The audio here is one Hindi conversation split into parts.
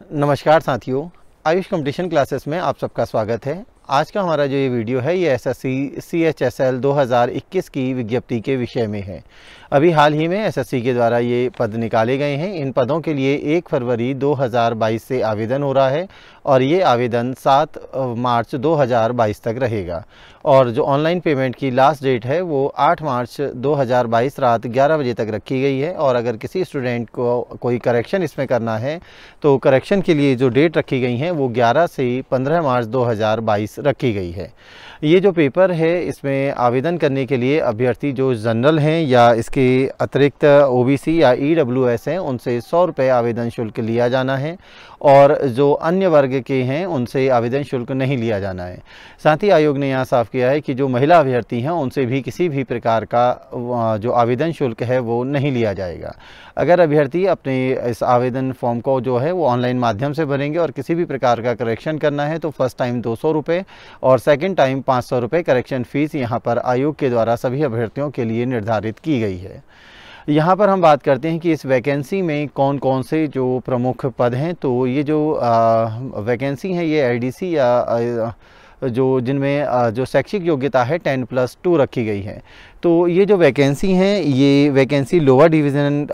नमस्कार साथियों, आयुष कंपटीशन क्लासेस में आप सबका स्वागत है। आज का हमारा जो ये वीडियो है ये एसएससी CHSL 2021 की विज्ञप्ति के विषय में है। अभी हाल ही में एसएससी के द्वारा ये पद निकाले गए हैं। इन पदों के लिए 1 फरवरी 2022 से आवेदन हो रहा है और ये आवेदन 7 मार्च 2022 तक रहेगा। और जो ऑनलाइन पेमेंट की लास्ट डेट है वो 8 मार्च 2022 रात 11 बजे तक रखी गई है। और अगर किसी स्टूडेंट को कोई करेक्शन इसमें करना है तो करेक्शन के लिए जो डेट रखी गई है वो 11 से 15 मार्च 2022 रखी गई है। ये जो पेपर है इसमें आवेदन करने के लिए अभ्यर्थी जो जनरल हैं या इसके अतिरिक्त OBC या EWS हैं उनसे 100 रुपये आवेदन शुल्क लिया जाना है और जो अन्य वर्ग के हैं उनसे आवेदन शुल्क नहीं लिया जाना है। साथ ही आयोग ने यहाँ साफ किया है कि जो महिला अभ्यर्थी हैं उनसे भी किसी भी प्रकार का जो आवेदन शुल्क है वो नहीं लिया जाएगा। अगर अभ्यर्थी अपने इस आवेदन फॉर्म को जो है वो ऑनलाइन माध्यम से भरेंगे और किसी भी प्रकार का करेक्शन करना है तो फर्स्ट टाइम 200 रुपये और सेकेंड टाइम 500 रुपये करेक्शन फ़ीस यहाँ पर आयोग के द्वारा सभी अभ्यर्थियों के लिए निर्धारित की गई है। यहाँ पर हम बात करते हैं कि इस वैकेंसी में कौन कौन से जो प्रमुख पद हैं। तो ये जो वैकेंसी है ये IDC या जो जिनमें जो शैक्षिक योग्यता है 10+2 रखी गई है। तो ये जो वैकेंसी हैं ये वैकेंसी लोअर डिवीज़न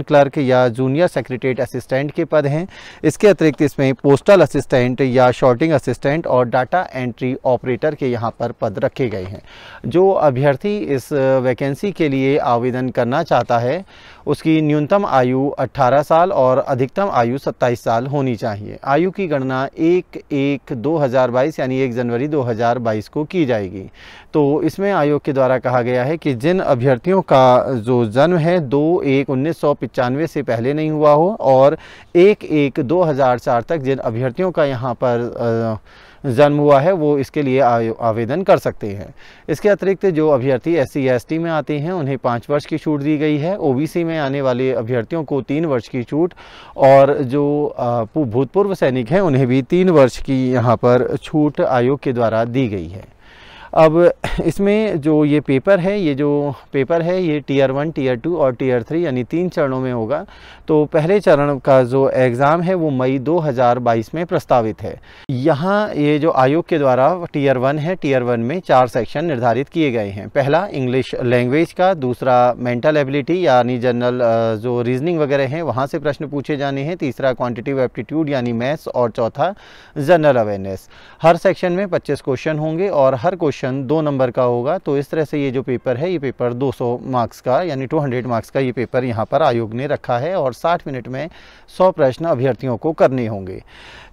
क्लर्क या जूनियर सेक्रेटरीट असिस्टेंट के पद हैं। इसके अतिरिक्त इसमें पोस्टल असिस्टेंट या शॉर्टिंग असिस्टेंट और डाटा एंट्री ऑपरेटर के यहाँ पर पद रखे गए हैं। जो अभ्यर्थी इस वैकेंसी के लिए आवेदन करना चाहता है उसकी न्यूनतम आयु 18 साल और अधिकतम आयु 27 साल होनी चाहिए। आयु की गणना 1/1/2022 यानी 1 जनवरी 2022 को की जाएगी। तो इसमें आयोग के द्वारा कहा गया है कि जिन अभ्यर्थियों का जो जन्म है 2/1/1995 से पहले नहीं हुआ हो और 1/1/2004 तक जिन अभ्यर्थियों का यहाँ पर जन्म हुआ है वो इसके लिए आवेदन कर सकते हैं। इसके अतिरिक्त जो अभ्यर्थी SC या ST में आते हैं उन्हें 5 वर्ष की छूट दी गई है। OBC में आने वाले अभ्यर्थियों को 3 वर्ष की छूट और जो भूतपूर्व सैनिक हैं उन्हें भी 3 वर्ष की यहाँ पर छूट आयोग के द्वारा दी गई है। अब इसमें जो ये पेपर है ये Tier 1, Tier 2 और Tier 3 यानी 3 चरणों में होगा। तो पहले चरण का जो एग्ज़ाम है वो मई 2022 में प्रस्तावित है। यहाँ ये जो आयोग के द्वारा Tier 1 है, Tier 1 में 4 सेक्शन निर्धारित किए गए हैं। पहला इंग्लिश लैंग्वेज का, दूसरा मेंटल एबिलिटी यानी जनरल जो रीजनिंग वगैरह हैं वहाँ से प्रश्न पूछे जाने हैं, तीसरा क्वांटिटेटिव एप्टीट्यूड यानी मैथ्स और चौथा जनरल अवेयरनेस। हर सेक्शन में 25 क्वेश्चन होंगे और हर क्वेश्चन 2 नंबर का होगा। तो इस तरह से ये जो पेपर है ये पेपर 200 मार्क्स का यानी 200 मार्क्स का ये पेपर यहाँ पर आयोग ने रखा है और 60 मिनट में 100 प्रश्न अभ्यर्थियों को करने होंगे।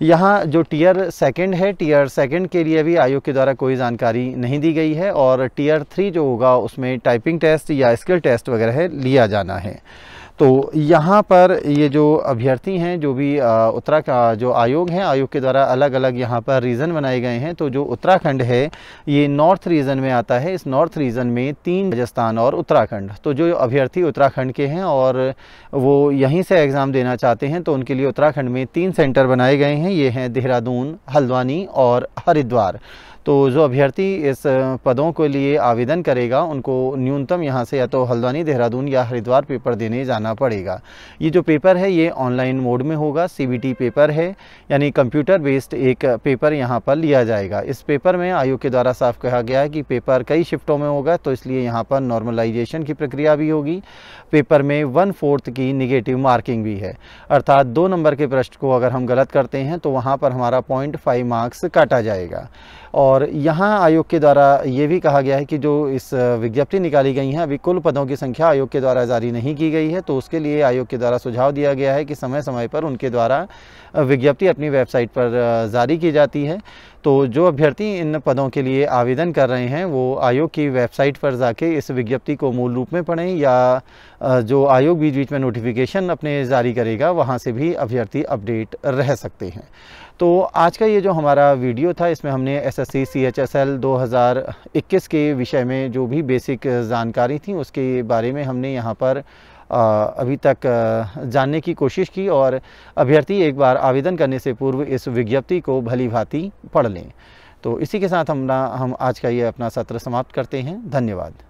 यहाँ जो Tier 2 है, Tier 2 के लिए भी आयोग के द्वारा कोई जानकारी नहीं दी गई है और Tier 3 जो होगा उसमें टाइपिंग टेस्ट या स्किल टेस्ट वगैरह लिया जाना है। तो यहाँ पर ये जो अभ्यर्थी हैं जो भी जो आयोग हैं, आयोग के द्वारा अलग अलग यहाँ पर रीजन बनाए गए हैं। तो जो उत्तराखंड है ये नॉर्थ रीजन में आता है। इस नॉर्थ रीजन में 3 राजस्थान और उत्तराखंड। तो जो अभ्यर्थी उत्तराखंड के हैं और वो यहीं से एग्ज़ाम देना चाहते हैं तो उनके लिए उत्तराखंड में 3 सेंटर बनाए गए हैं। ये हैं देहरादून, हल्द्वानी और हरिद्वार। तो जो अभ्यर्थी इस पदों के लिए आवेदन करेगा उनको न्यूनतम यहाँ से या तो हल्द्वानी, देहरादून या हरिद्वार पेपर देने जाना पड़ेगा। ये जो पेपर है ये ऑनलाइन मोड में होगा। CBT पेपर है यानी कंप्यूटर बेस्ड एक पेपर यहाँ पर लिया जाएगा। इस पेपर में आयोग के द्वारा साफ कहा गया है कि पेपर कई शिफ्टों में होगा तो इसलिए यहाँ पर नॉर्मलाइजेशन की प्रक्रिया भी होगी। पेपर में 1/4 की निगेटिव मार्किंग भी है, अर्थात 2 नंबर के प्रश्न को अगर हम गलत करते हैं तो वहाँ पर हमारा 0.5 मार्क्स काटा जाएगा। और यहाँ आयोग के द्वारा ये भी कहा गया है कि जो इस विज्ञप्ति निकाली गई हैं अभी कुल पदों की संख्या आयोग के द्वारा जारी नहीं की गई है। तो उसके लिए आयोग के द्वारा सुझाव दिया गया है कि समय समय पर उनके द्वारा विज्ञप्ति अपनी वेबसाइट पर जारी की जाती है। तो जो अभ्यर्थी इन पदों के लिए आवेदन कर रहे हैं वो आयोग की वेबसाइट पर जाके इस विज्ञप्ति को मूल रूप में पढ़ें या जो आयोग बीच बीच में नोटिफिकेशन अपने जारी करेगा वहाँ से भी अभ्यर्थी अपडेट रह सकते हैं। तो आज का ये जो हमारा वीडियो था इसमें हमने SSC CHSL 2021 के विषय में जो भी बेसिक जानकारी थी उसके बारे में हमने यहाँ पर अभी तक जानने की कोशिश की और अभ्यर्थी एक बार आवेदन करने से पूर्व इस विज्ञप्ति को भली भांति पढ़ लें। तो इसी के साथ हम आज का ये अपना सत्र समाप्त करते हैं। धन्यवाद।